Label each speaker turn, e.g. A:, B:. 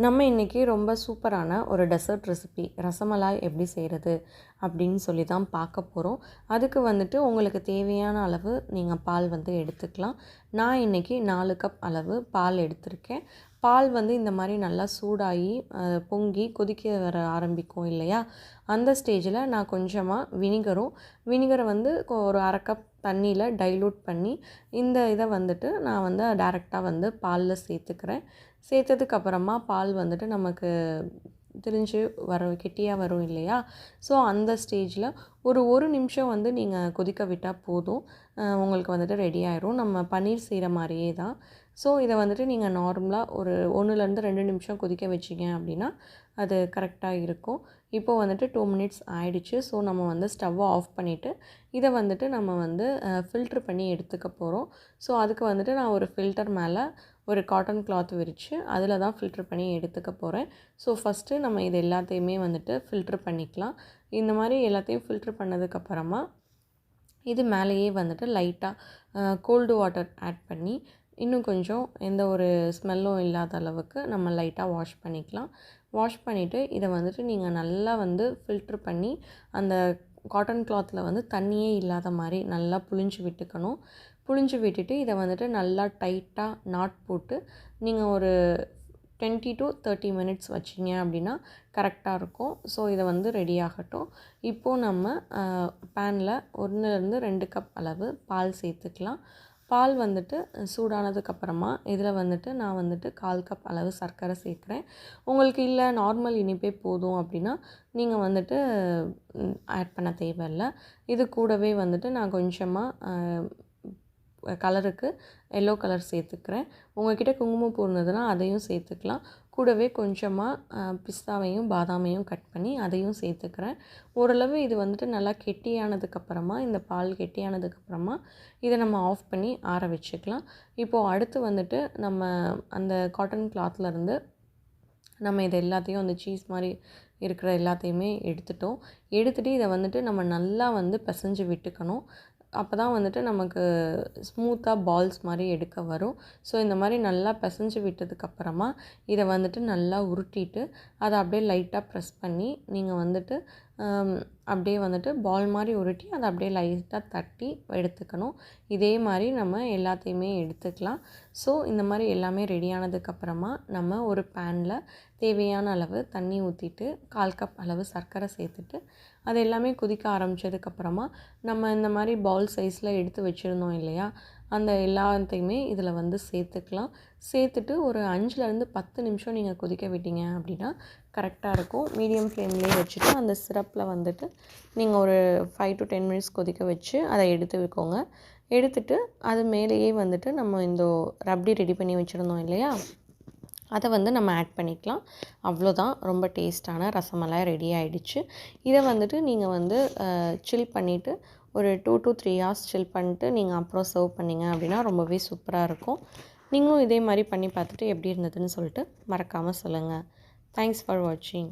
A: நம்ம இன்றைக்கி ரொம்ப சூப்பரான ஒரு டெசர்ட் ரெசிபி ரசமலாய் எப்படி செய்கிறது அப்படின்னு சொல்லி தான் பார்க்க போகிறோம். அதுக்கு வந்துட்டு உங்களுக்கு தேவையான அளவு நீங்கள் பால் வந்து எடுத்துக்கலாம். நான் இன்றைக்கி 4 கப் அளவு பால் எடுத்திருக்கேன். பால் வந்து இந்த மாதிரி நல்லா சூடாகி பொங்கி கொதிக்க வர ஆரம்பிக்கும் இல்லையா, அந்த ஸ்டேஜில் நான் கொஞ்சமாக வினிகரை வந்து ஒரு அரை கப் தண்ணியில் டைலூட் பண்ணி இந்த இதை வந்துட்டு நான் வந்து டைரெக்டாக வந்து பாலில் சேர்த்துக்கிறேன். சேர்த்ததுக்கப்புறமா பால் வந்துட்டு நமக்கு திரிஞ்சு கெட்டியாக வரும் இல்லையா, ஸோ அந்த ஸ்டேஜில் ஒரு நிமிஷம் வந்து நீங்கள் கொதிக்க விட்டால் போதும். உங்களுக்கு வந்துட்டு ரெடி ஆயிரும். நம்ம பன்னீர் செய்கிற மாதிரியே தான். ஸோ இதை வந்துட்டு நீங்கள் நார்மலாக ஒரு 1லேருந்து 2 நிமிஷம் கொதிக்க வச்சிங்க அப்படின்னா அது கரெக்டாக இருக்கும். இப்போது வந்துட்டு 2 மினிட்ஸ் ஆயிடுச்சு. ஸோ நம்ம வந்து ஸ்டவ்வை ஆஃப் பண்ணிவிட்டு இதை வந்துட்டு நம்ம வந்து ஃபில்ட்ரு பண்ணி எடுத்துக்க போகிறோம். ஸோ அதுக்கு வந்துட்டு நான் ஒரு ஃபில்டர் மேலே ஒரு காட்டன் கிளாத் விரித்து அதில் தான் ஃபில்ட்ரு பண்ணி எடுத்துக்க போகிறேன். ஸோ ஃபஸ்ட்டு நம்ம இது எல்லாத்தையுமே வந்துட்டு ஃபில்ட்ரு பண்ணிக்கலாம். இந்த மாதிரி எல்லாத்தையும் ஃபில்ட்ரு பண்ணதுக்கப்புறமா இது மேலேயே வந்துட்டு லைட்டாக கோல்டு வாட்டர் ஆட் பண்ணி இன்னும் கொஞ்சம் எந்த ஒரு ஸ்மெல்லும் இல்லாத அளவுக்கு நம்ம லைட்டாக வாஷ் பண்ணிக்கலாம். வாஷ் பண்ணிவிட்டு இதை வந்துட்டு நீங்கள் நல்லா வந்து ஃபில்ட்ரு பண்ணி அந்த காட்டன் கிளாத்தில் வந்து தண்ணியே இல்லாத மாதிரி நல்லா புழிஞ்சு விட்டுக்கணும். புழிஞ்சு விட்டுட்டு இதை வந்துட்டு நல்லா டைட்டாக நாட் போட்டு நீங்கள் ஒரு 20 to 30 மினிட்ஸ் வச்சிங்க அப்படின்னா கரெக்டாக இருக்கும். ஸோ இதை வந்து ரெடி ஆகட்டும். இப்போது நம்ம பேனில் 1லேருந்து 2 கப் அளவு பால் சேர்த்துக்கலாம். பால் வந்துட்டு சூடானதுக்கப்புறமா இதில் வந்துட்டு நான் வந்துட்டு 1/4 கப் அளவு சர்க்கரை சேர்க்குறேன். உங்களுக்கு இல்லை நார்மல் இனிப்பே போதும் அப்படின்னா நீங்கள் வந்துட்டு ஆட் பண்ண தேவையில்லை. இது கூடவே வந்துட்டு நான் கொஞ்சமாக கலருக்கு எல்லோ கலர் சேர்த்துக்கிறேன். உங்கள்கிட்ட குங்குமப்பூ இருந்ததுன்னா அதையும் சேர்த்துக்கலாம். கூடவே கொஞ்சமாக பிஸ்தாவையும் பாதாமையும் கட் பண்ணி அதையும் சேர்த்துக்கிறேன். ஓரளவு இது வந்துட்டு நல்லா கெட்டியானதுக்கப்புறமா இந்த பால் கெட்டியானதுக்கப்புறமா இதை நம்ம ஆஃப் பண்ணி ஆற வச்சுக்கலாம். இப்போது அடுத்து வந்துட்டு நம்ம அந்த காட்டன் கிளாத்லேருந்து நம்ம இது எல்லாத்தையும் அந்த சீஸ் மாதிரி இருக்கிற எல்லாத்தையுமே எடுத்துகிட்டு இதை வந்துட்டு நம்ம நல்லா வந்து பிசைஞ்சு விட்டுக்கணும். அப்போ தான் வந்துட்டு நமக்கு ஸ்மூத்தாக பால்ஸ் மாதிரி எடுக்க வரும். ஸோ இந்த மாதிரி நல்லா பிசைஞ்சு விட்டதுக்கப்புறமா இதை வந்துட்டு நல்லா உருட்டிட்டு அதை அப்படியே லைட்டாக ப்ரெஸ் பண்ணி நீங்கள் வந்துட்டு அப்படியே வந்துட்டு பால் மாதிரி உருட்டி அதை அப்படியே லைட்டாக தட்டி எடுத்துக்கணும். இதே மாதிரி நம்ம எல்லாத்தையுமே எடுத்துக்கலாம். ஸோ இந்த மாதிரி எல்லாமே ரெடியானதுக்கப்புறமா நம்ம ஒரு பேனில் தேவையான அளவு தண்ணி ஊற்றிட்டு 1/4 கப் அளவு சர்க்கரை சேர்த்துட்டு அது எல்லாமே கொதிக்க ஆரம்பித்ததுக்கப்புறமா நம்ம இந்த மாதிரி பால் சைஸில் எடுத்து வச்சுருந்தோம் இல்லையா, அந்த எல்லாத்தையுமே இதில் வந்து சேர்த்துக்கலாம். சேர்த்துட்டு ஒரு 5லேருந்து 10 நிமிஷம் நீங்கள் கொதிக்க விட்டீங்க அப்படின்னா கரெக்டாக இருக்கும். மீடியம் ஃப்ளேம்லேயே வச்சுட்டு அந்த சிரப்பில் வந்துட்டு நீங்கள் ஒரு 5 to 10 மினிட்ஸ் கொதிக்க வச்சு அதை எடுத்து வைக்கோங்க. எடுத்துட்டு அது மேலேயே வந்துட்டு நம்ம இந்த ரப்டி ரெடி பண்ணி வச்சுருந்தோம் இல்லையா, அதை வந்து நம்ம ஆட் பண்ணிக்கலாம். அவ்வளோதான், ரொம்ப டேஸ்ட்டான ரசமலாய் ரெடி ஆகிடுச்சு. இதை வந்துட்டு நீங்கள் வந்து சில் பண்ணிவிட்டு ஒரு 2 to 3 ஹார்ஸ் சில் பண்ணிட்டு நீங்கள் அப்புறம் சர்வ் பண்ணிங்க அப்படின்னா ரொம்பவே சூப்பராக இருக்கும். நீங்களும் இதே மாதிரி பண்ணி பார்த்துட்டு எப்படி இருந்ததுன்னு சொல்லிட்டு மறக்காமல் சொல்லுங்கள். தேங்க்ஸ் ஃபார் வாட்சிங்.